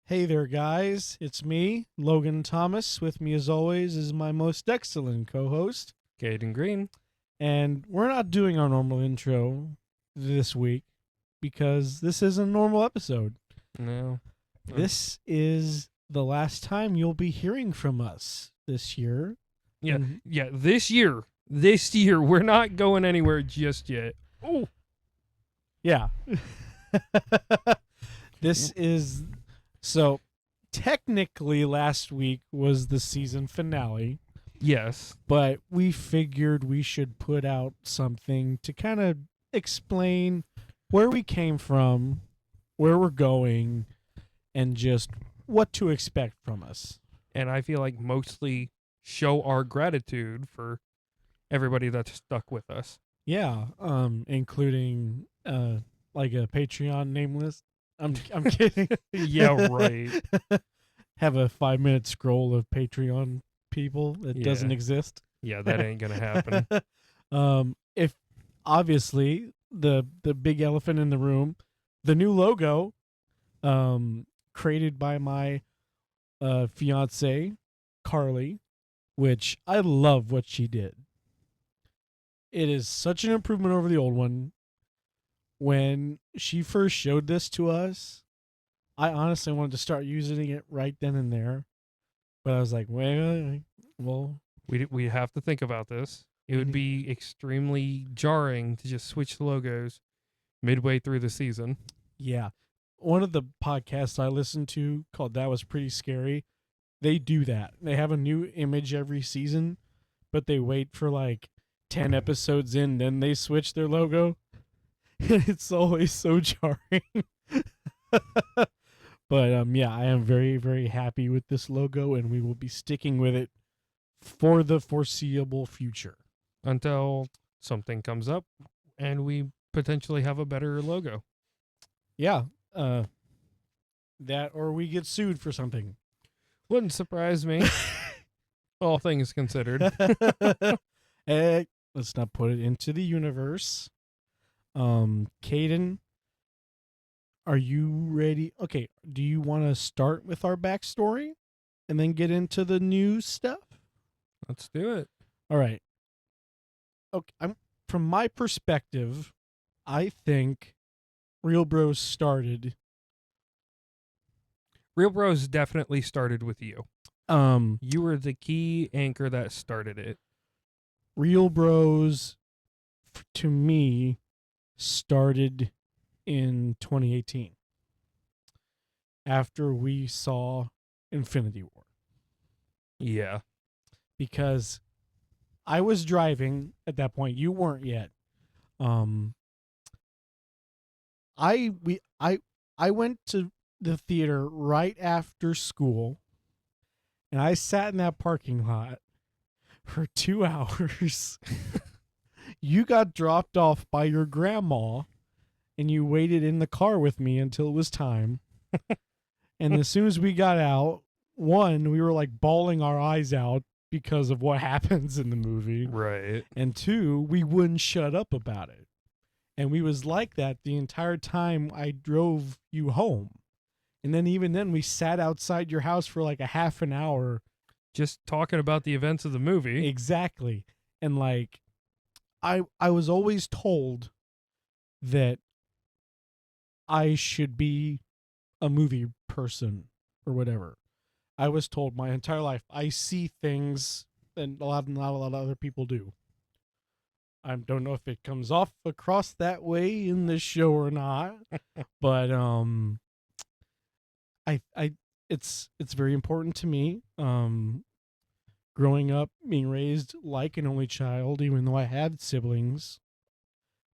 Hey there, guys. It's me, Logan Thomas. With me, as always, is my most excellent co host. Caden Green. And we're not doing our normal intro this week because this isn't a normal episode. No. This is the last time you'll be hearing from us this year. Yeah, this year, we're not going anywhere just yet. Oh. Yeah. This is. So, technically, last week was the season finale. Yes. But we figured we should put out something to kind of explain where we came from, where we're going, and just what to expect from us. And I feel like mostly show our gratitude for everybody that's stuck with us. Yeah, including like a Patreon name list. I'm kidding. Yeah, right. Have a 5-minute scroll of Patreon people that doesn't exist. Yeah, that ain't gonna happen. If obviously the big elephant in the room, the new logo, created by my fiance Carly, which I love what she did. It is such an improvement over the old one. When she first showed this to us, I honestly wanted to start using it right then and there, but I was like, wait, well, we have to think about this. It would be extremely jarring to just switch the logos midway through the season. Yeah. One of the podcasts I listened to called That Was Pretty Scary, they do that. They have a new image every season, but they wait for like 10 episodes in, then they switch their logo. It's always so jarring. But yeah, I am very, very happy with this logo, and we will be sticking with it for the foreseeable future. Until something comes up and we potentially have a better logo. Yeah. That or we get sued for something. Wouldn't surprise me. All things considered. Let's not put it into the universe. Caden, are you ready? Okay, do you want to start with our backstory and then get into the new stuff? Let's do it. All right. Okay, from my perspective, I think Real Bros started. Real Bros definitely started with you. You were the key anchor that started it. Real Bros, to me, started in 2018 after we saw Infinity War. Yeah. Because I was driving at that point. You weren't yet. I went to the theater right after school, and I sat in that parking lot for 2 hours. You got dropped off by your grandma, and you waited in the car with me until it was time. And as soon as we got out, one, we were like bawling our eyes out because of what happens in the movie. Right. And two, we wouldn't shut up about it. And we was like that the entire time I drove you home. And then even then we sat outside your house for like a half an hour. Just talking about the events of the movie. Exactly. And like I was always told that I should be a movie person or whatever. I was told my entire life I see things that not a lot of other people do. I don't know if it comes off across that way in this show or not, but it's very important to me. Growing up, being raised like an only child, even though I had siblings,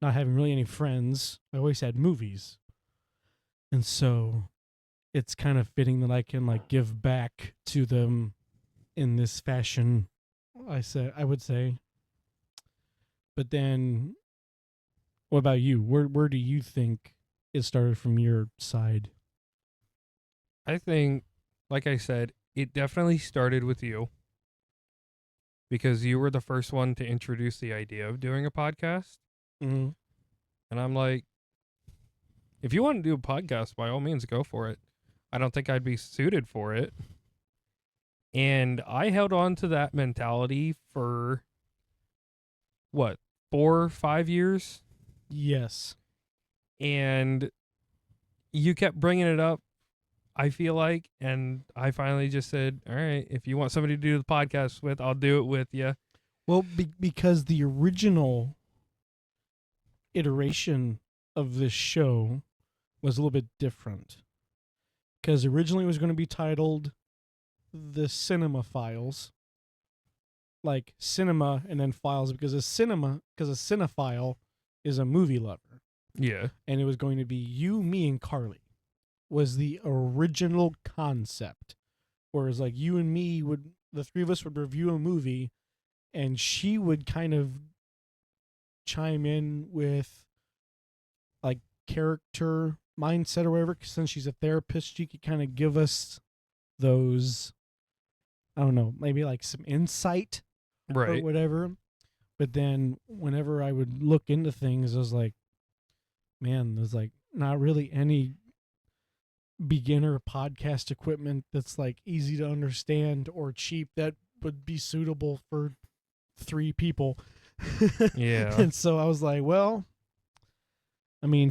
not having really any friends, I always had movies. And so it's kind of fitting that I can like give back to them in this fashion, I would say. But then what about you? Where do you think it started from your side? I think, like I said, it definitely started with you. Because you were the first one to introduce the idea of doing a podcast. Mm-hmm. And I'm like, if you want to do a podcast, by all means, go for it. I don't think I'd be suited for it. And I held on to that mentality for what, 4 or 5 years? Yes. And you kept bringing it up, I feel like, and I finally just said, all right, if you want somebody to do the podcast with, I'll do it with you. Well, because the original iteration of this show was a little bit different. Because originally it was going to be titled The Cinema Files. Like cinema and then files, because a cinephile is a movie lover. Yeah. And it was going to be You, Me, and Carly was the original concept. Whereas like you and me the three of us would review a movie and she would kind of chime in with like character mindset or whatever, 'cause since she's a therapist, she could kind of give us those, I don't know, maybe like some insight or Right. whatever. But then whenever I would look into things, I was like, man, there's like not really any beginner podcast equipment that's like easy to understand or cheap that would be suitable for 3 people. Yeah. And so I was like, well, I mean,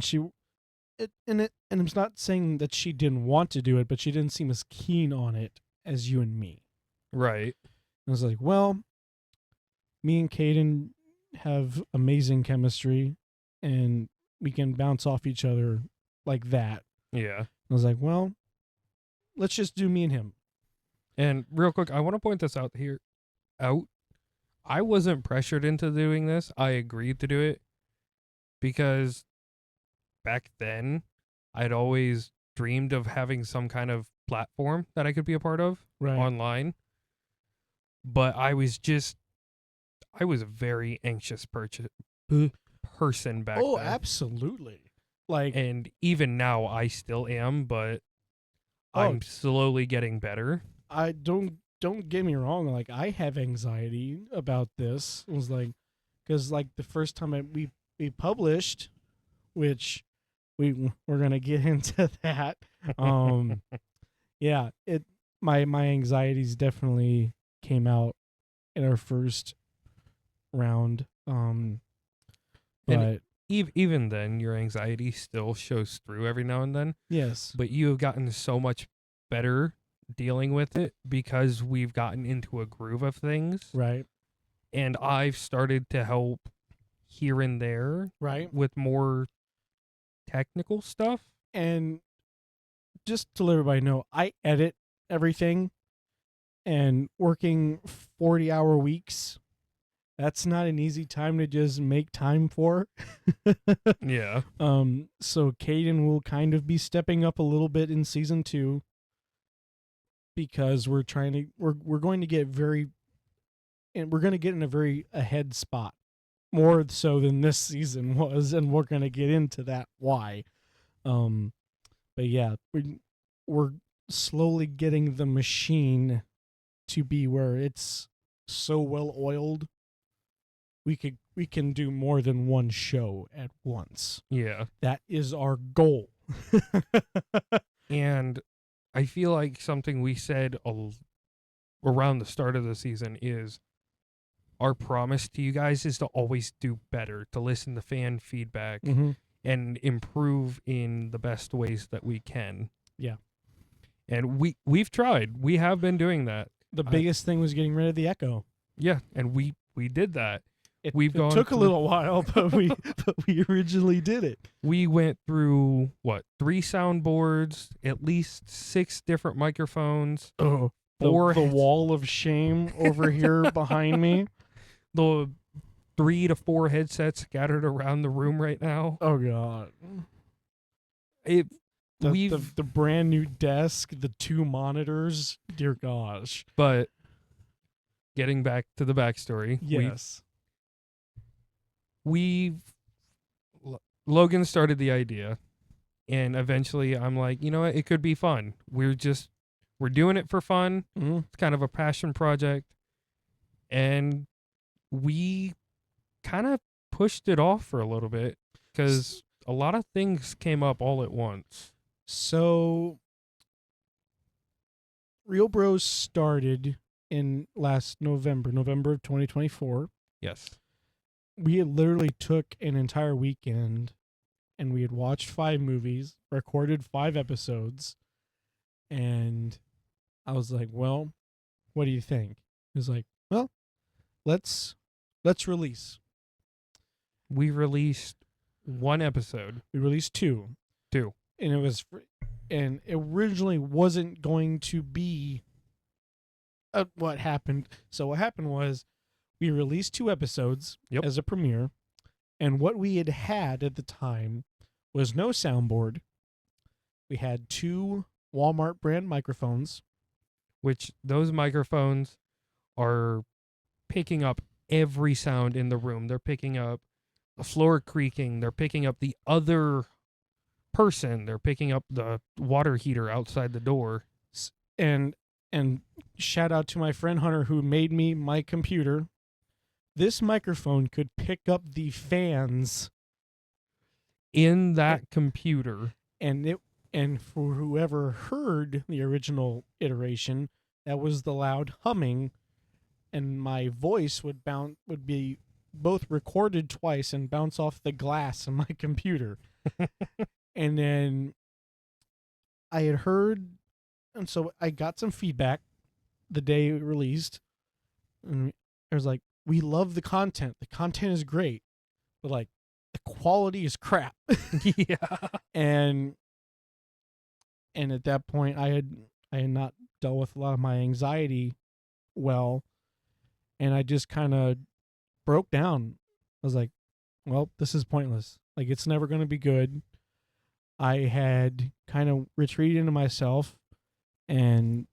and I'm not saying that she didn't want to do it, but she didn't seem as keen on it as you and me. Right. I was like, well, me and Caden have amazing chemistry and we can bounce off each other like that. Yeah. I was like, well, let's just do me and him. And real quick, I want to point this out here. I wasn't pressured into doing this. I agreed to do it because back then I'd always dreamed of having some kind of platform that I could be a part of online. But I was a very anxious person back then. Oh, absolutely. Like, and even now I still am, but I'm slowly getting better. I don't get me wrong. Like, I have anxiety about this. It was like, because like the first time we published, which we're gonna get into that. Yeah, my anxieties definitely came out in our first round. But even then, your anxiety still shows through every now and then. yes, But you have gotten so much better dealing with it because we've gotten into a groove of things. right. And I've started to help here and there Right. with more technical stuff. And just to let everybody know, I edit everything, and working 40-hour weeks, that's not an easy time to just make time for. Yeah. So Caden will kind of be stepping up a little bit in season 2 because we're going to get in a very ahead spot, more so than this season was, and we're going to get into that why. But yeah, we're slowly getting the machine to be where it's so well oiled we can do more than one show at once. Yeah. That is our goal. And I feel like something we said around the start of the season is our promise to you guys is to always do better, to listen to fan feedback and improve in the best ways that we can. Yeah. And we've tried. We have been doing that. The biggest thing was getting rid of the echo. Yeah, and we did that. It took a little while, but we originally did it. We went through 3 soundboards, at least 6 different microphones. Oh, the wall of shame over here behind me. The 3 to 4 headsets scattered around the room right now. Oh god. The brand new desk, the 2 monitors, dear gosh. But getting back to the backstory. Yes. Logan started the idea, and eventually I'm like, you know what, it could be fun. We're doing it for fun. Mm-hmm. It's kind of a passion project, and we kind of pushed it off for a little bit because a lot of things came up all at once. So Real Bros started in last November of 2024. Yes. We had literally took an entire weekend and we had watched 5 movies, recorded 5 episodes, and I was like, "Well, what do you think?" He was like, "Well, let's release." We released 1 episode. We released 2. 2. And it originally wasn't going to be what happened. So what happened was we released 2 episodes Yep. as a premiere, and what we had at the time was no soundboard. We had 2 Walmart brand microphones, Which those microphones are picking up every sound in the room. They're picking up the floor creaking. They're picking up the other person. They're picking up the water heater outside the door. and shout out to my friend Hunter who made me my computer. This microphone could pick up the fans In that computer. and for whoever heard the original iteration, that was the loud humming, and my voice would be both recorded twice and bounce off the glass in my computer. And then I had heard, and so I got some feedback the day it released, and I was like, "We love the content. The content is great, but like the quality is crap." Yeah. And at that point, I had not dealt with a lot of my anxiety well, and I just kind of broke down. I was like, "Well, this is pointless. Like, it's never going to be good." I had kind of retreated into myself, and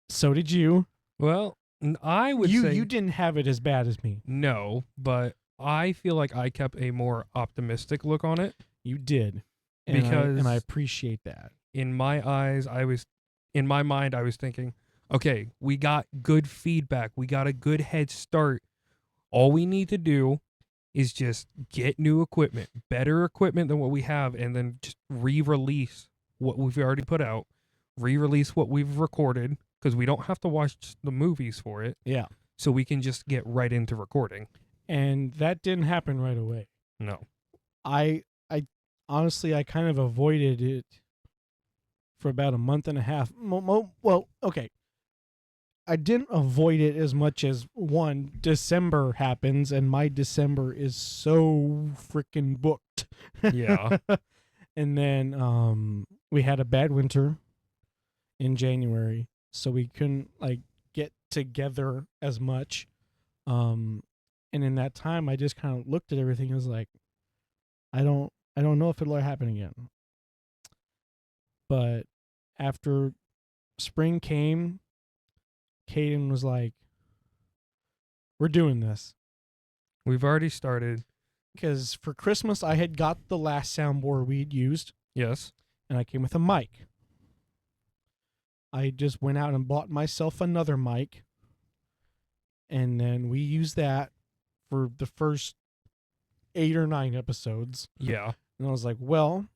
so did you. Well, I would You say you didn't have it as bad as me. no, but I feel like I kept a more optimistic look on it. You did, and Because I appreciate that. in my eyes, in my mind, I was thinking, okay, we got good feedback. We got a good head start. All we need to do is just get new equipment, better equipment than what we have, and then just re-release what we've already put out, re-release what we've recorded, because we don't have to watch the movies for it. Yeah, So we can just get right into recording. and that didn't happen right away. No. I honestly, I kind of avoided it for about a month and a half. Well, okay. I didn't avoid it as much as December happens, and my December is so freaking booked. Yeah. And then we had a bad winter in January, so we couldn't like get together as much. And in that time, I just kind of looked at everything and was like, I don't know if it'll ever happen again. But after spring came, Caden was like, "We're doing this." We've already started. Because for Christmas, I had got the last soundboard we'd used, Yes. and I came with a mic. I just went out and bought myself another mic, and then we used that for the first 8 or 9 episodes. Yeah. And I was like, well,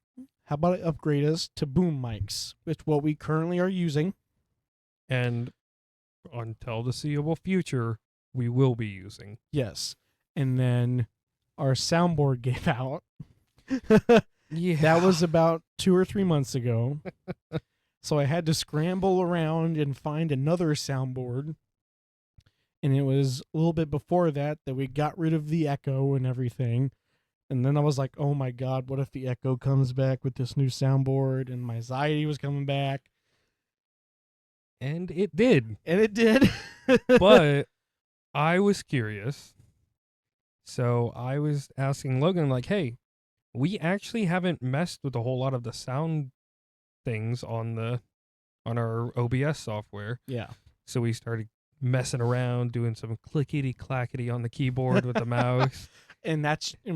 how about I upgrade us to boom mics, which what we currently are using. And until the seeable future, we will be using. Yes. And then our soundboard gave out. Yeah. That was about 2 or 3 months ago. So I had to scramble around and find another soundboard. And it was a little bit before that we got rid of the echo and everything. And then I was like, oh my God, what if the echo comes back with this new soundboard? And my anxiety was coming back. And it did. And it did. But I was curious. So I was asking Logan, like, hey, we actually haven't messed with a whole lot of the sound things on our OBS software. Yeah. So we started messing around, doing some clickety clackety on the keyboard with the mouse. And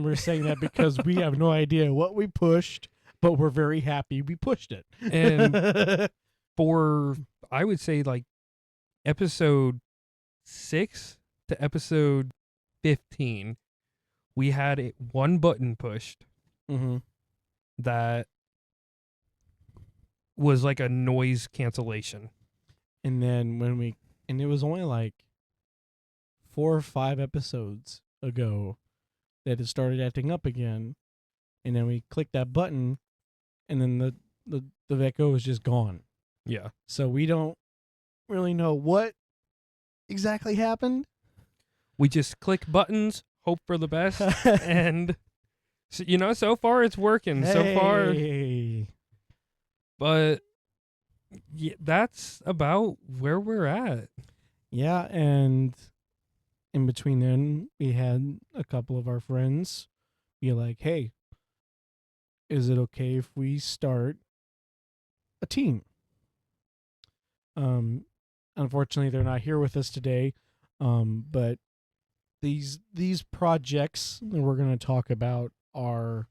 we're saying that because we have no idea what we pushed, but we're very happy we pushed it. And for, I would say, like, episode 6 to episode 15, we had one button pushed Mm-hmm. that was like a noise cancellation. And then and it was only like 4 or 5 episodes ago that it started acting up again. And then we clicked that button, and then the echo is just gone. Yeah. So we don't really know what exactly happened. We just click buttons, hope for the best, and so far it's working. So far, but yeah, that's about where we're at. Yeah, and in between then, we had a couple of our friends be like, "Hey, is it okay if we start a team?" Unfortunately, they're not here with us today, but these projects that we're going to talk about are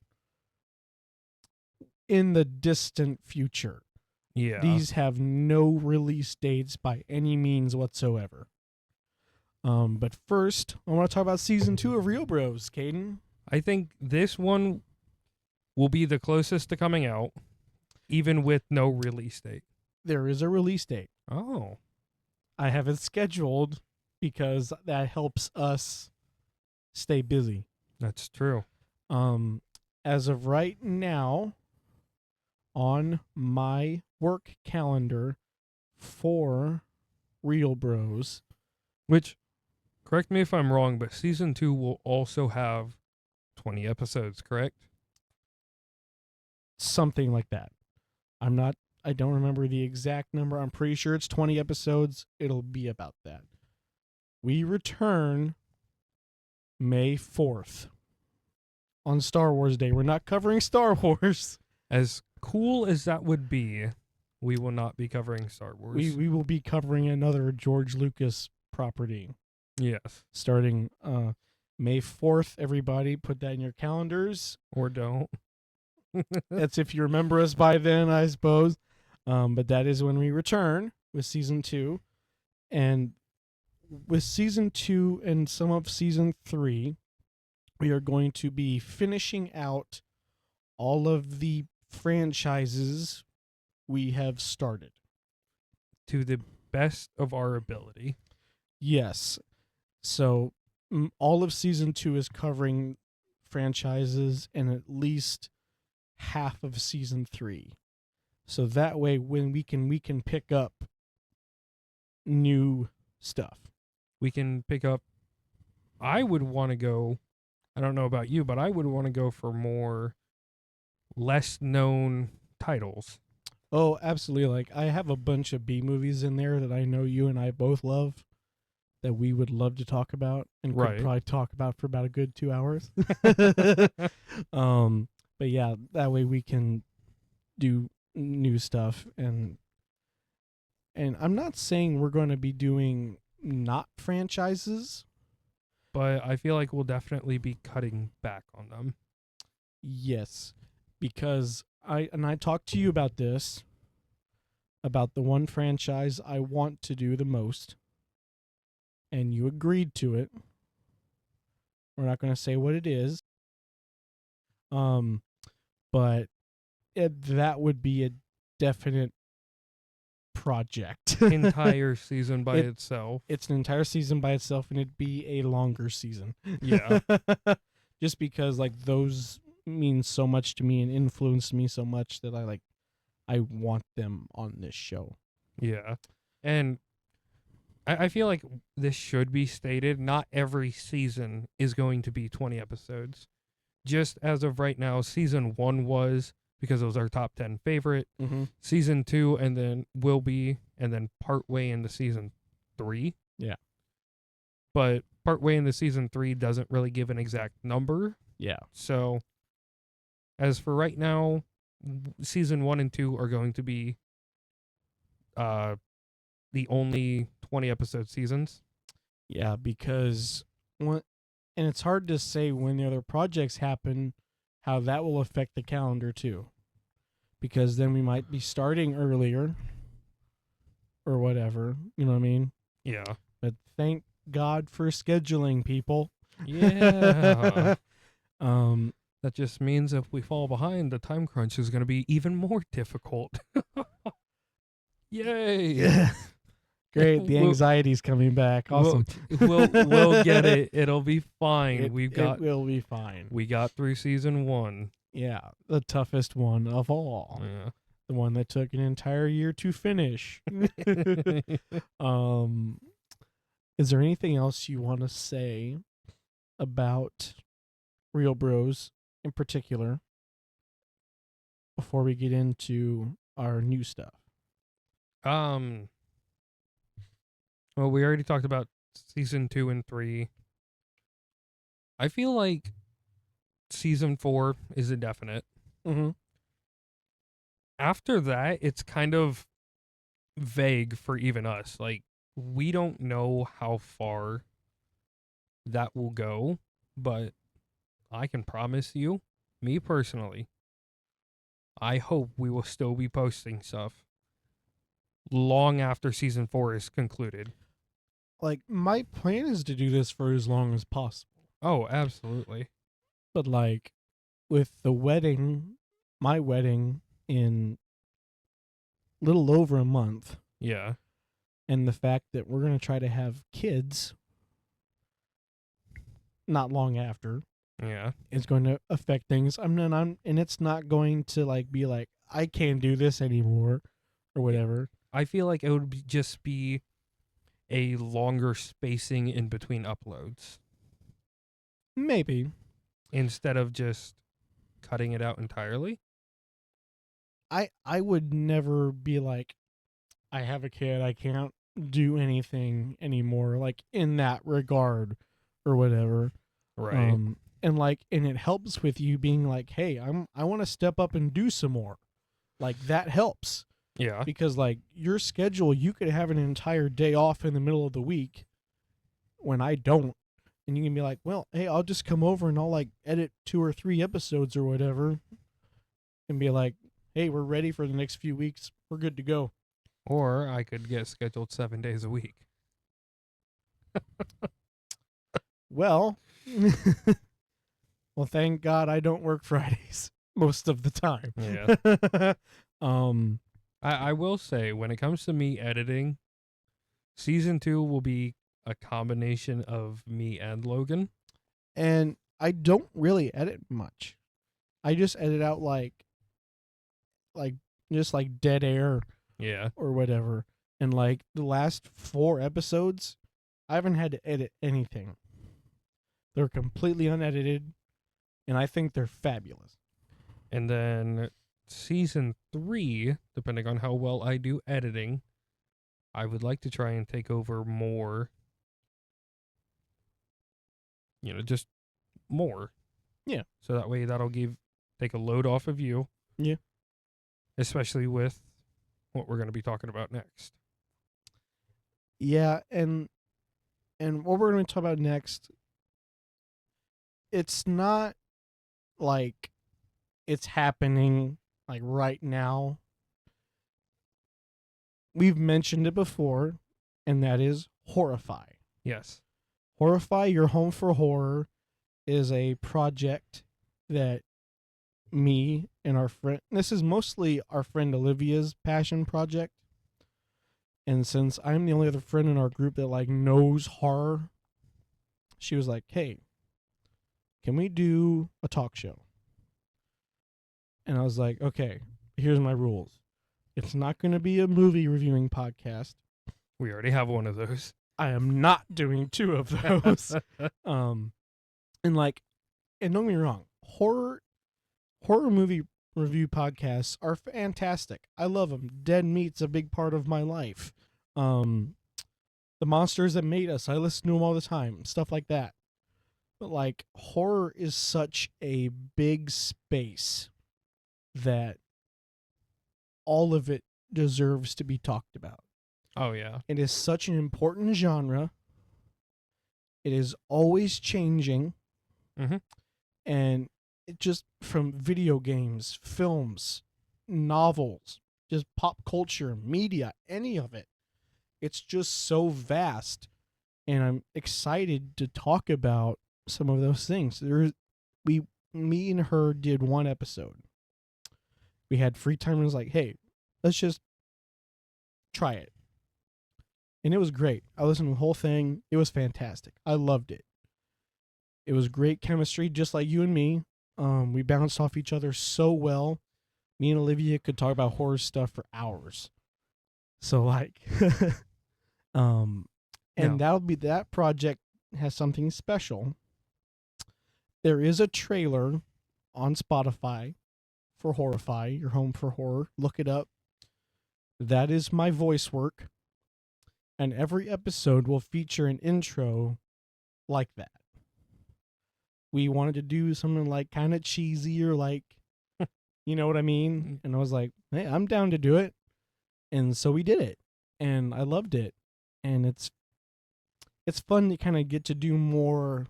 in the distant future. Yeah. These have no release dates by any means whatsoever. But first, I want to talk about season 2 of Real Bros, Caden. I think this one will be the closest to coming out, even with no release date. There is a release date. Oh. I have it scheduled because that helps us stay busy. That's true. As of right now, on my work calendar for Real Bros, which, correct me if I'm wrong, but season 2 will also have 20 episodes, correct? Something like that. I don't remember the exact number. I'm pretty sure it's 20 episodes. It'll be about that. We return May 4th on Star Wars Day. We're not covering Star Wars. As cool as that would be, we will not be covering Star Wars. We will be covering another George Lucas property. Yes. Starting May 4th, everybody. Put that in your calendars. Or don't. That's if you remember us by then, I suppose. But that is when we return with season 2. And with season 2 and some of season 3, we are going to be finishing out all of the franchises we have started. To the best of our ability. Yes. So all of season 2 is covering franchises and at least half of season 3. So that way when we can pick up new stuff. We can pick up, I would want to go, I don't know about you, but I would want to go for more less known titles. Oh, absolutely. Like, I have a bunch of B movies in there that I know you and I both love that we would love to talk about and could probably talk about for about a good 2 hours. But yeah, that way we can do new stuff, and I'm not saying we're going to be doing not franchises, but I feel like we'll definitely be cutting back on them. Yes, because I talked to you about this, about the one franchise I want to do the most, and you agreed to it. We're not going to say what it is. But that would be a definite project. Entire season by itself. It's an entire season by itself, and it'd be a longer season. Yeah. Just because like those mean so much to me and influenced me so much that I want them on this show. Yeah. And I feel like this should be stated. Not every season is going to be 20 episodes. Just as of right now, season 1 was, because it was our top 10 favorite. Mm-hmm. Season 2 and then will be, and then partway into season 3. Yeah. But partway into season 3 doesn't really give an exact number. Yeah. So as for right now, season 1 and 2 are going to be the only 20 episode seasons. Yeah, because and it's hard to say when the other projects happen, how that will affect the calendar too. Because then we might be starting earlier or whatever, you know what I mean? Yeah. But thank God for scheduling, people. Yeah. That just means if we fall behind, the time crunch is going to be even more difficult. Yay! Great. The We'll, anxiety's coming back. we'll, Awesome. we'll get it. It'll be fine. It will be fine. We got through season 1. Yeah, the toughest one of all. Yeah. The one that took an entire year to finish. Is there anything else you want to say about Real Bros in particular before we get into our new stuff? Well, we already talked about season 2 and 3. I feel like season 4 is a definite. Mm-hmm. After that, it's kind of vague for even us. Like, we don't know how far that will go, but I can promise you, me personally, I hope we will still be posting stuff long after season 4 is concluded. Like, my plan is to do this for as long as possible. Oh, absolutely. But, like, with the wedding, my wedding in little over a month, Yeah. and the fact that we're going to try to have kids not long after, Yeah. is going to affect things. And it's not going to like be like I can't do this anymore or whatever. I feel like it would just be a longer spacing in between uploads Maybe instead of just cutting it out entirely. I would never be like I have a kid, I can't do anything anymore, like in that regard or whatever. Right. And it helps with you being like, hey, I want to step up and do some more. Like that helps. Yeah. Because like your schedule, you could have an entire day off in the middle of the week when I don't. And you can be like, well, hey, I'll just come over and I'll like edit 2 or 3 episodes or whatever. And be like, hey, we're ready for the next few weeks. We're good to go. Or I could get scheduled 7 days a week. Well, well, thank God I don't work Fridays most of the time. Yeah. um, I will say, when it comes to me editing, season 2 will be a combination of me and Logan. and I don't really edit much. I just edit out like just like dead air Yeah. or whatever. And like the last 4 episodes, I haven't had to edit anything. They're completely unedited, and I think they're fabulous. And then season 3, depending on how well I do editing, I would like to try and take over more. Just more. Yeah. So that way that'll take a load off of you. Yeah. Especially with what we're going to be talking about next. Yeah, and what we're going to talk about next, it's not like it's happening like right now. We've mentioned it before, and that is Horrify. Yes. Horrify Your Home for Horror is a project that me and our friend, this is mostly our friend Olivia's passion project. And since I'm the only other friend in our group that like knows horror, she was like, hey, can we do a talk show? And I was like, okay, here's my rules. It's not going to be a movie reviewing podcast. We already have one of those. I am not doing 2 of those. And don't get me wrong, horror movie review podcasts are fantastic. I love them. Dead Meat's a big part of my life. The Monsters That Made Us, I listen to them all the time. Stuff like that. But like horror is such a big space that all of it deserves to be talked about. Oh, yeah. It is such an important genre. It is always changing. Mm-hmm. And it just from video games, films, novels, just pop culture, media, any of it. It's just so vast. And I'm excited to talk about some of those things. Me and her did 1 episode. We had free time and was like, hey, let's just try it. And it was great. I listened to the whole thing. It was fantastic. I loved it. It was great chemistry, just like you and me. We bounced off each other so well. Me and Olivia could talk about horror stuff for hours. So like, and No. that project has something special. There is a trailer on Spotify for Horrify, your home for horror. Look it up. That is my voice work. And every episode will feature an intro like that. We wanted to do something like kind of cheesy or like, you know what I mean? And I was like, hey, I'm down to do it. And so we did it. And I loved it. And it's fun to kind of get to do more,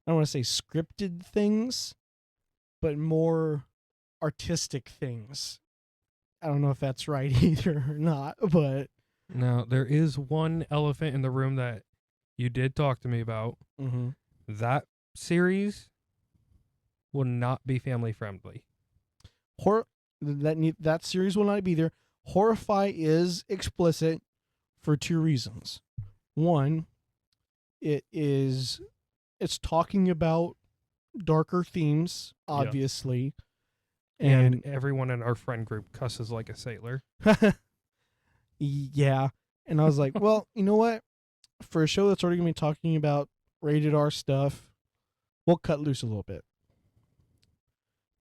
I don't want to say scripted things, but more artistic things. I don't know if that's right either or not, but Now, there is one elephant in the room that you did talk to me about. mm-hmm. That series will not be family friendly. That series will not be there. Horrify is explicit for two reasons. One, it's talking about darker themes, obviously. And everyone in our friend group cusses like a sailor. Yeah. And I was like, well, you know what? For a show that's already going to be talking about rated R stuff, we'll cut loose a little bit.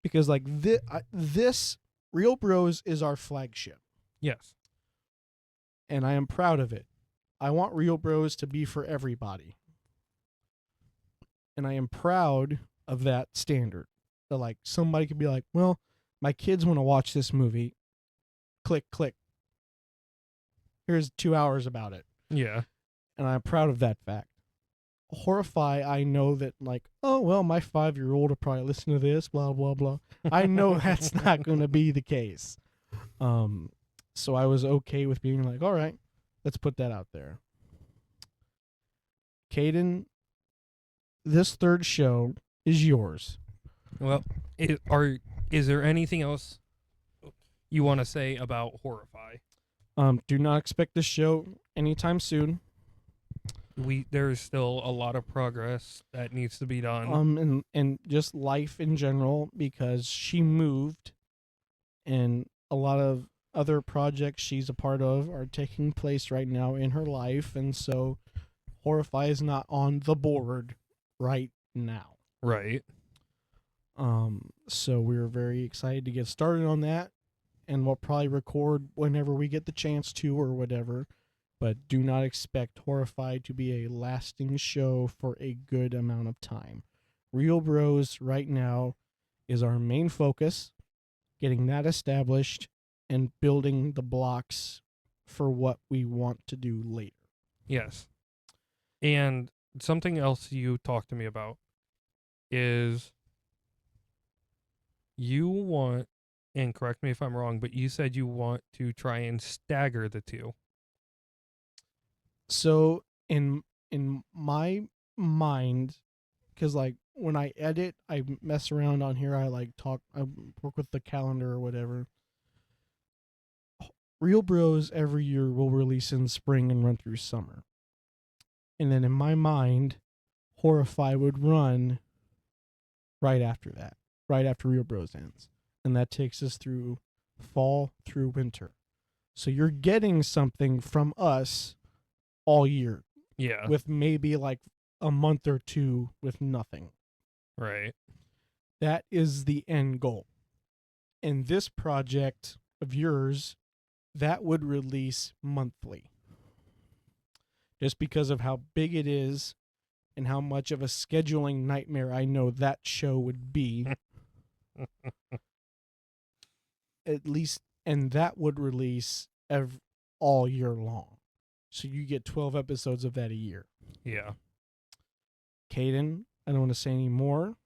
Because, like, this Real Bros is our flagship. Yes. And I am proud of it. I want Real Bros to be for everybody. And I am proud of that standard. That, like, somebody could be like, well, my kids want to watch this movie. Click, click. Here's 2 hours about it. Yeah. And I'm proud of that fact. Horrify, I know that, like, oh, well, my 5-year-old will probably listen to this, blah, blah, blah. I know that's not going to be the case. So I was okay with being like, all right, let's put that out there. Caden, this third show is yours. Well, is there anything else you want to say about Horrify? Do not expect this show anytime soon. There's still a lot of progress that needs to be done. And just life in general, because she moved, and a lot of other projects she's a part of are taking place right now in her life, and so Horrify is not on the board right now. Right. So we're very excited to get started on that, and we'll probably record whenever we get the chance to or whatever. But do not expect Horrified to be a lasting show for a good amount of time. Real Bros right now is our main focus, getting that established and building the blocks for what we want to do later. Yes. And something else you talked to me about is you want, and correct me if I'm wrong, but you said you want to try and stagger the two. So in my mind, because like when I edit, I mess around on here. I work with the calendar or whatever. Real Bros every year will release in spring and run through summer, and then in my mind, Horrify would run right after that, right after Real Bros ends, and that takes us through fall through winter. So you're getting something from us all year. Yeah. With maybe like a month or two with nothing. Right. That is the end goal. And this project of yours, that would release monthly. Just because of how big it is and how much of a scheduling nightmare I know that show would be. At least, and that would release all year long. So you get 12 episodes of that a year. Yeah. Caden, I don't want to say any more.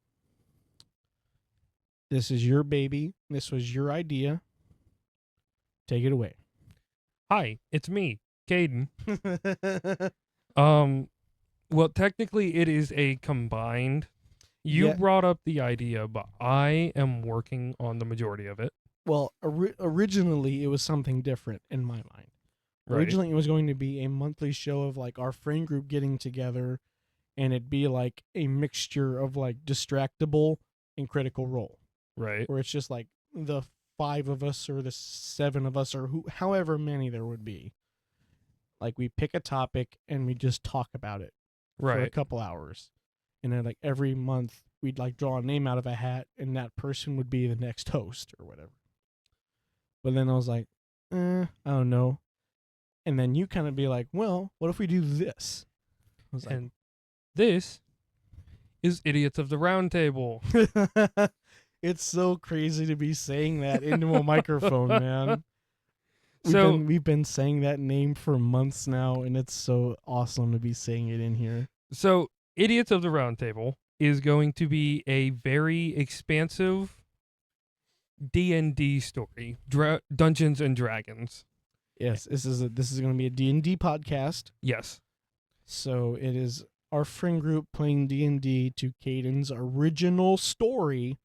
This is your baby. This was your idea. Take it away. Hi, it's me, Caden. Well, technically it is a combined. You Yeah. brought up the idea, but I am working on the majority of it. well, originally it was something different in my mind. Right. Originally, it was going to be a monthly show of like our friend group getting together, and it'd be like a mixture of like Distractable and Critical Role, Right. where it's just like the 5 of us or the 7 of us or however many there would be. Like we pick a topic and we just talk about it for a Right. couple hours, and then like every month we'd like draw a name out of a hat, and that person would be the next host or whatever. But then I was like, I don't know. And then you kind of be like, well, what if we do this? I was And this is Idiots of the Round Table. like, it's so crazy to be saying that into a microphone, man. We've been saying that name for months now, and it's so awesome to be saying it in here. So Idiots of the Round Table is going to be a very expansive D&D story, Dungeons and Dragons. Yes, this is going to be a D&D podcast. Yes. So it is our friend group playing D&D to Caden's original story.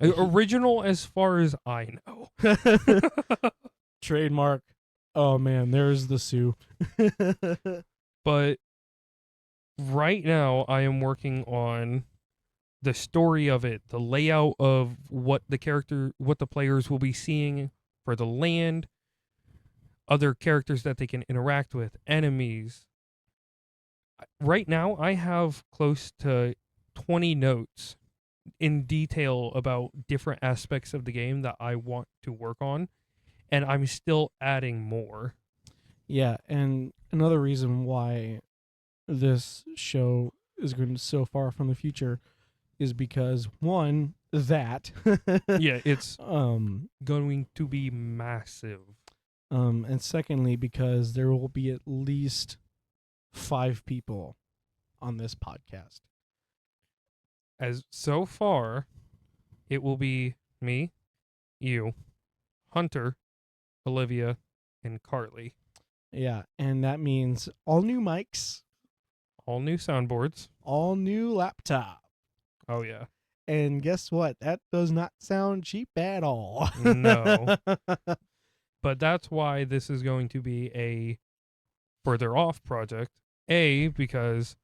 Original as far as I know. Trademark. Oh man, there's the Sue. But right now I am working on the story of it, the layout of what the players will be seeing for the land, other characters that they can interact with, enemies. Right now I have close to 20 notes in detail about different aspects of the game that I want to work on, and I'm still adding more. Yeah, and another reason why this show is going to be so far from the future is because one, that Yeah, it's um going to be massive. and secondly because there will be at least 5 people on this podcast. As so far, it will be me, you, Hunter, Olivia, and Carly. Yeah, and that means all new mics, All new soundboards. all new laptop. Oh yeah. And guess what? That does not sound cheap at all. No. But that's why this is going to be a further off project. A, because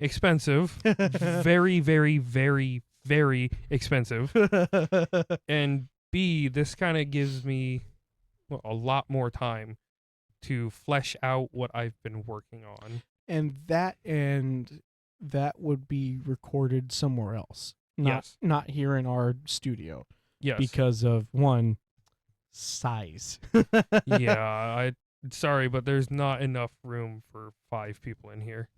expensive. Very, very, very, very expensive. And B, this kind of gives me a lot more time to flesh out what I've been working on. and that would be recorded somewhere else. Yes. Not here in our studio. Yes. Because of one, size. Yeah, sorry, but there's not enough room for 5 people in here.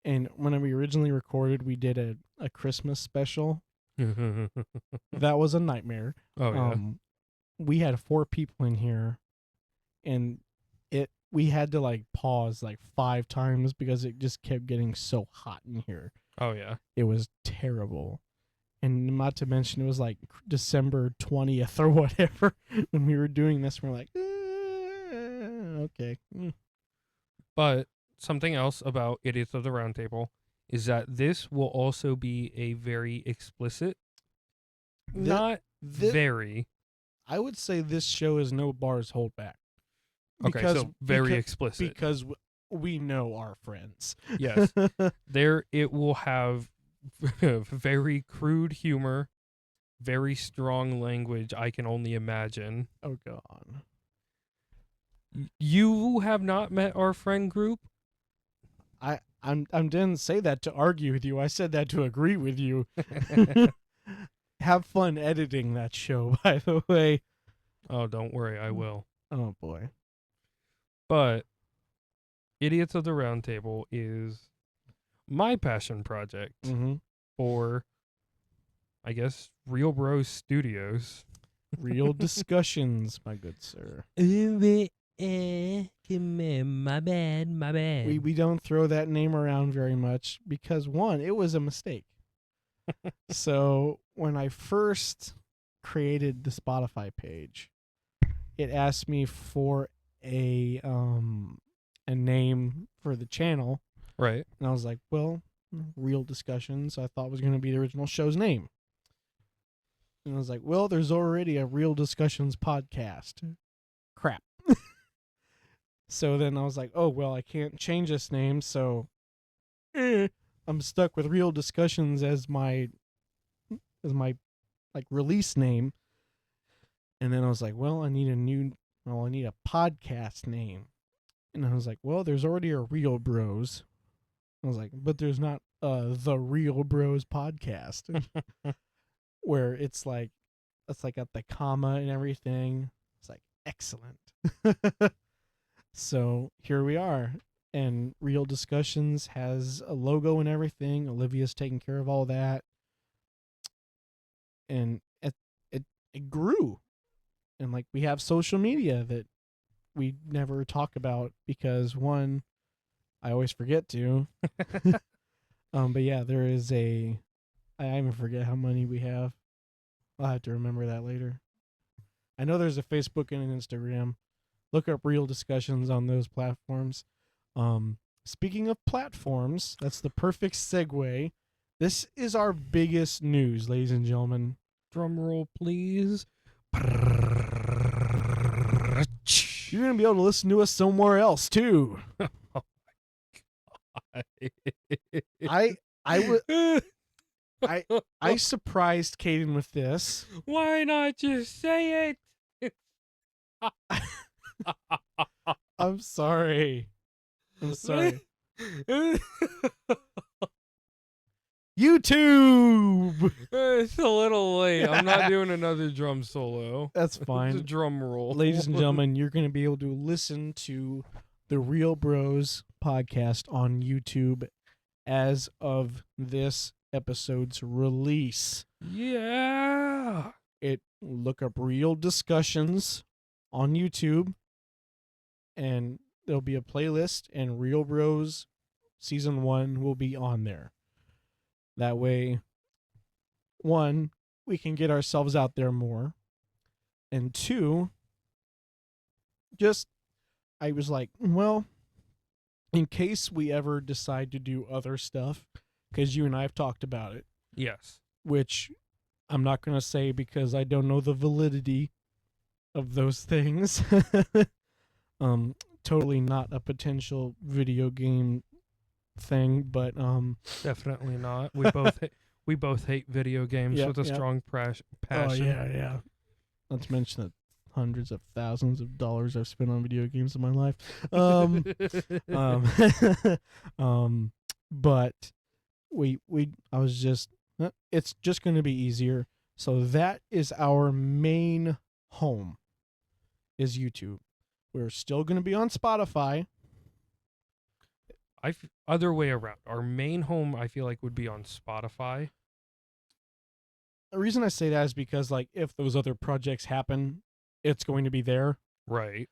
And when we originally recorded, we did a Christmas special. That was a nightmare. Oh yeah. We had 4 people in here, and we had to like pause like 5 times because it just kept getting so hot in here. Oh yeah. It was terrible. And not to mention, it was like December 20th or whatever when we were doing this. We're like, okay. But something else about Idiots of the Round Table is that this will also be a very explicit, not very. I would say this show is no bars hold back. Okay, so very explicit. Because we know our friends. Yes. It will have very crude humor, very strong language I can only imagine. Oh, God. You have not met our friend group? I didn't say that to argue with you. I said that to agree with you. Have fun editing that show, by the way. Oh, don't worry, I will. Oh, boy. But Idiots of the Round Table is my passion project for, I guess, Real Bros Studios. Real discussions, my good sir. My bad. We don't throw that name around very much because, one, it was a mistake. So when I first created the Spotify page, it asked me for a name for the channel. Right. And I was like, well, Real Discussions, I thought was going to be the original show's name. 'Cause, well, Real Discussions, I thought was going to be the original show's name. 'Cause, well, Real Discussions, I thought was going to be the original show's name. 'Cause, well, Real Discussions, I thought was going to be the original show's name. And I was like, well, there's already a Real Discussions podcast. Crap. So then I was like, oh, well, I can't change this name, so I'm stuck with Real Discussions as my like release name. And then I was like, well, I need a podcast name. And I was like, well, there's already a Real Bros. I was like, but there's not the Real Bros podcast where it's like got the comma and everything. It's like excellent. So here we are. And Real Discussions has a logo and everything. Olivia's taking care of all that. And it grew. And like we have social media that we never talk about because one, I always forget to. But yeah, there is I even forget how many we have. I'll have to remember that later. I know there's a Facebook and an Instagram. Look up Real Discussions on those platforms. Speaking of platforms, that's the perfect segue. This is our biggest news, ladies and gentlemen. Drum roll, please. You're going to be able to listen to us somewhere else, too. I surprised Caden with this. Why not just say it? I'm sorry. YouTube. It's a little late. I'm not doing another drum solo. That's It's a fine. drum roll. Ladies and gentlemen, you're going to be able to listen to the Real Bros podcast on YouTube as of this episode's release. Yeah. Look up Real Discussions on YouTube, and there'll be a playlist, and Real Bros Season 1 will be on there. That way, one, we can get ourselves out there more, and two, I was like, well, in case we ever decide to do other stuff, because you and I have talked about it, Yes. which I'm not going to say because I don't know the validity of those things. Totally not a potential video game thing, but Definitely not. We both hate video games Yep, with a yep. strong passion. oh yeah. Not to mention the hundreds of thousands of dollars I've spent on video games in my life. But I was just, it's just going to be easier. So that is our main home, is YouTube. We're still going to be on Spotify. Other way around. Our main home, I feel like, would be on Spotify. The reason I say that is because, like, if those other projects happen, it's going to be there. Right.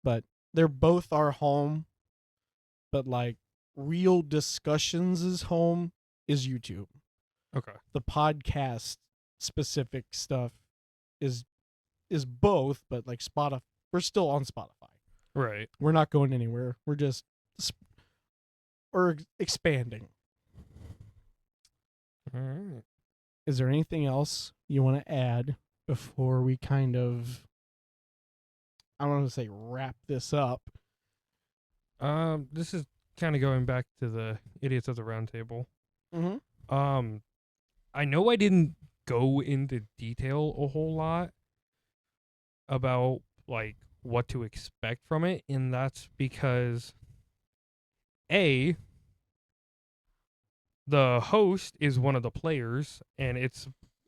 But they're both our home. But, like, Real Discussions' home is YouTube. Okay. The podcast specific stuff is both, but like Spotify, we're still on Spotify. Right. We're not going anywhere. We're just expanding. All right. Is there anything else you want to add before we kind of, I don't want to say wrap this up? This is kind of going back to the idiots at the round table. Mm-hmm. I know I didn't go into detail a whole lot about like what to expect from it, and that's because the host is one of the players, and it's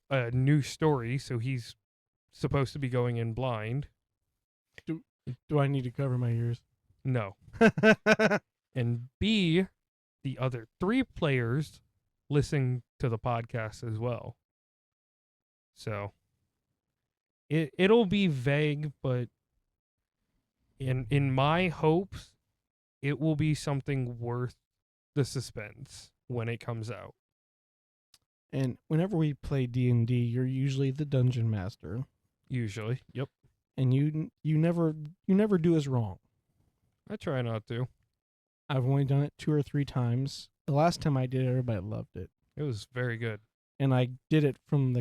a new story, so he's supposed to be going in blind. Do I need to cover my ears? No. And B, the other 3 players listen to the podcast as well. So it'll be vague, but in my hopes, it will be something worth the suspense when it comes out. And whenever we play D&D, you're usually the dungeon master, Usually. Yep. and you never do us wrong. I try not to. I've only done it 2 or 3 times. The last time I did it, everybody loved it. It was very good. And I did it from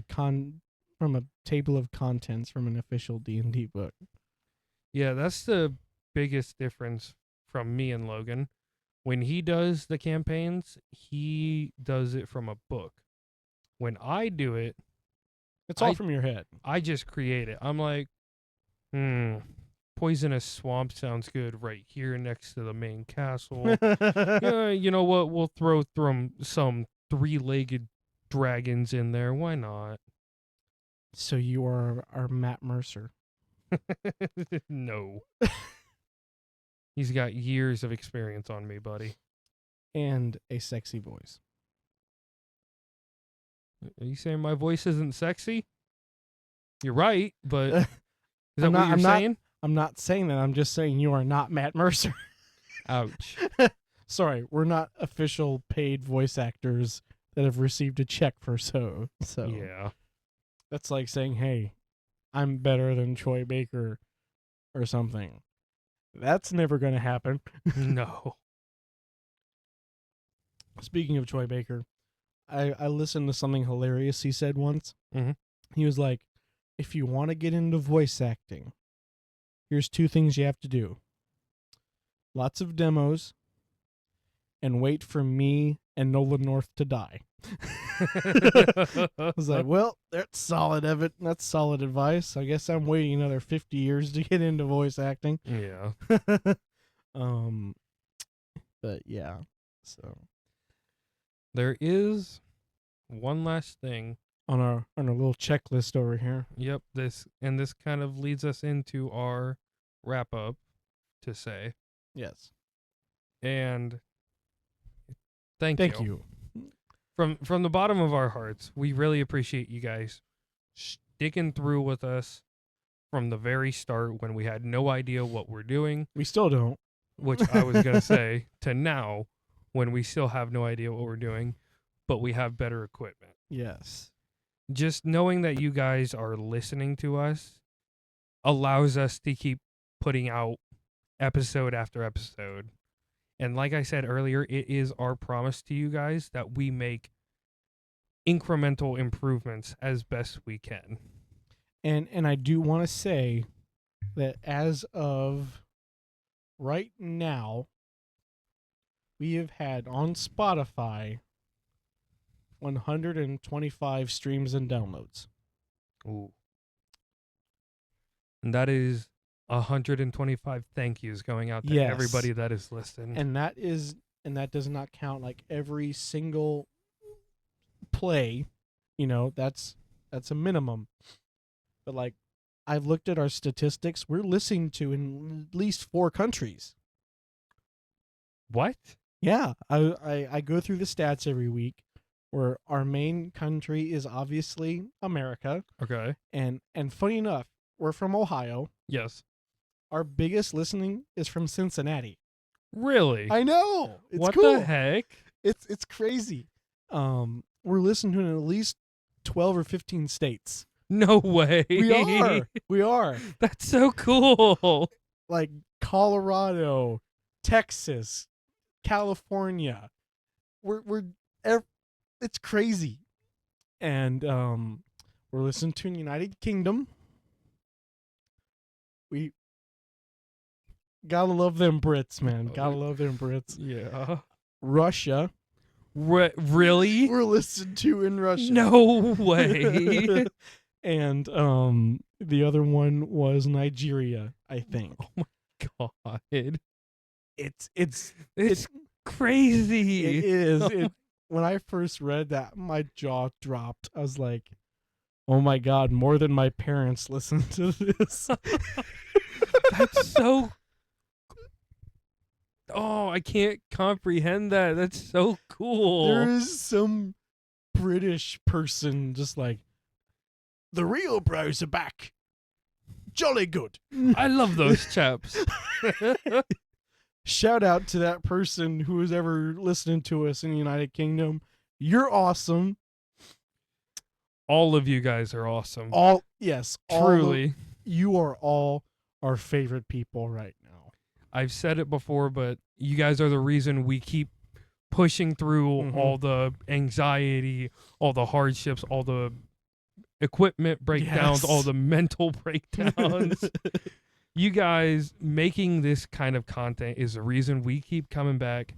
from a table of contents from an official D&D book. Yeah, that's the biggest difference from me and Logan. When he does the campaigns, he does it from a book. When I do it, It's all I- from your head. I just create it. I'm like, poisonous swamp sounds good right here next to the main castle. Yeah, you know what? We'll throw some 3-legged dragons in there. Why not? So you are our Matt Mercer. No. He's got years of experience on me, buddy. And a sexy voice. Are you saying my voice isn't sexy? You're right, but is that I'm what not- you're I'm not- saying? I'm not saying that. I'm just saying you are not Matt Mercer. Ouch. Sorry, we're not official paid voice actors that have received a check for so. Yeah. That's like saying, hey, I'm better than Troy Baker or something. That's never going to happen. No. Speaking of Troy Baker, I listened to something hilarious he said once. Mhm. He was like, if you want to get into voice acting, here's 2 things you have to do. Lots of demos and wait for me and Nolan North to die. I was like, well, that's solid, Evan. That's solid advice. I guess I'm waiting another 50 years to get into voice acting. Yeah. But yeah, so There is one last thing. on our little checklist over here. Yep, this kind of leads us into our wrap up to say. Yes. And thank you. From the bottom of our hearts, we really appreciate you guys sticking through with us from the very start when we had no idea what we're doing, We still don't. which I was going to say, to now when we still have no idea what we're doing, but we have better equipment. Yes. Just knowing that you guys are listening to us allows us to keep putting out episode after episode. And like I said earlier, it is our promise to you guys that we make incremental improvements as best we can. And I do want to say that as of right now, we have had on Spotify 125 streams and downloads. Ooh. And that is 125 thank yous going out to Yes. everybody that is listening. And that does not count like every single play. You know, that's a minimum. But like I've looked at our statistics, we're listening to in at least 4 countries. What? Yeah, I go through the stats every week where our main country is obviously America. Okay. And funny enough, we're from Ohio. Yes. Our biggest listening is from Cincinnati. Really? I know. It's what cool. the heck? It's crazy. We're listening to in at least 12 or 15 states. No way. We are. That's so cool. Like Colorado, Texas, California. It's crazy. And we're listening to in United Kingdom. We gotta love them Brits, man. Gotta love them Brits. Yeah. Russia. Really? We're listened to in Russia. No way. And the other one was Nigeria, I think. Oh my God. It's crazy. It is. When I first read that, my jaw dropped. I was like, "Oh my God, more than my parents listen to this." That's so. Oh, I can't comprehend that. That's so cool. There is some British person just like, the real bros are back. Jolly good. I love those chaps. Shout out to that person who is ever listening to us in the United Kingdom. You're awesome. All of you guys are awesome. Truly. You are all our favorite people right now. I've said it before, but you guys are the reason we keep pushing through all the anxiety, all the hardships, all the equipment breakdowns, Yes. all the mental breakdowns. You guys making this kind of content is the reason we keep coming back.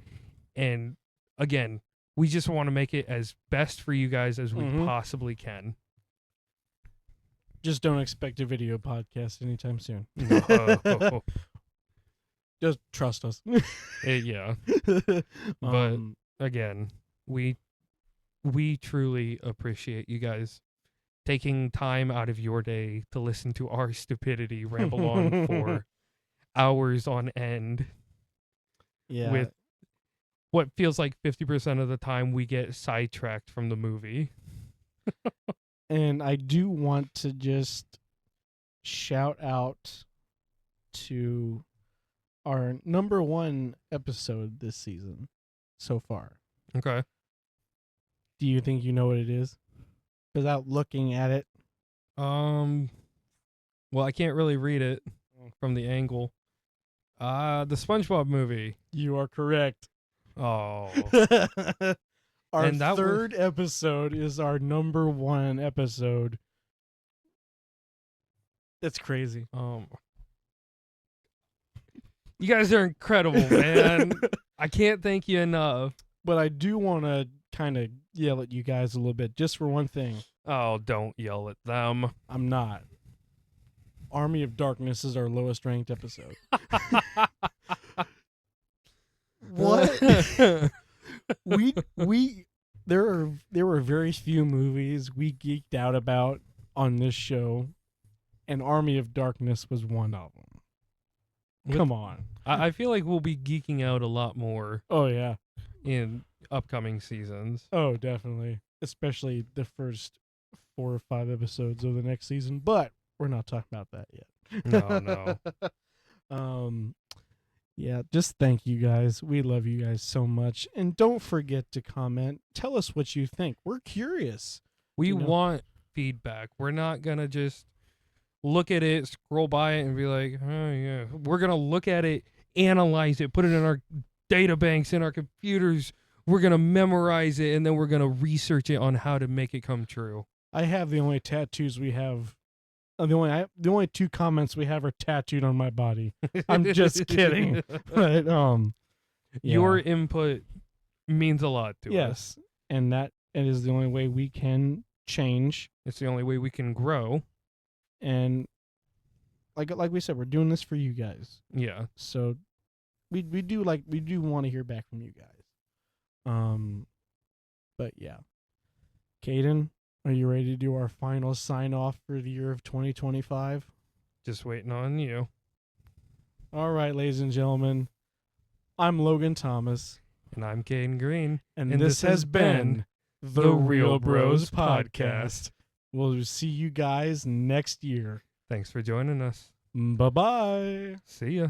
And again, we just want to make it as best for you guys as we possibly can. Just don't expect a video podcast anytime soon. No. Just trust us. Yeah. But again, we truly appreciate you guys taking time out of your day to listen to our stupidity ramble on for hours on end. Yeah. With what feels like 50% of the time we get sidetracked from the movie. And I do want to just shout out to our number 1 episode this season so far. Okay. Do you think you know what it is? Without looking at it. Well, I can't really read it from the angle. The SpongeBob movie. You are correct. Oh. Our And that third episode is our number 1 episode. That's crazy. You guys are incredible, man. I can't thank you enough. But I do want to kind of yell at you guys a little bit, just for one thing. Oh, don't yell at them. I'm not. Army of Darkness is our lowest ranked episode. What? There were very few movies we geeked out about on this show, and Army of Darkness was one of them. Come on. I feel like we'll be geeking out a lot more Oh yeah. in upcoming seasons. Oh, definitely. Especially the first 4 or 5 episodes of the next season, but we're not talking about that yet. No. Yeah, just thank you guys. We love you guys so much. And don't forget to comment. Tell us what you think. We're curious. We want feedback. We're not going to just look at it, scroll by it, and be like, oh, yeah. We're going to look at it, analyze it, put it in our data banks, in our computers. We're going to memorize it, and then we're going to research it on how to make it come true. I have the only tattoos we have. The only 2 comments we have are tattooed on my body. I'm just kidding. But yeah. Your input means a lot to us. Yes. And that it is the only way we can change. It's the only way we can grow. And like we said, we're doing this for you guys. Yeah. So we do want to hear back from you guys. But yeah. Caden, are you ready to do our final sign off for the year of 2025? Just waiting on you. All right, ladies and gentlemen. I'm Logan Thomas. And I'm Caden Green. And this has been the Real Bros Podcast. We'll see you guys next year. Thanks for joining us. Bye-bye. See ya.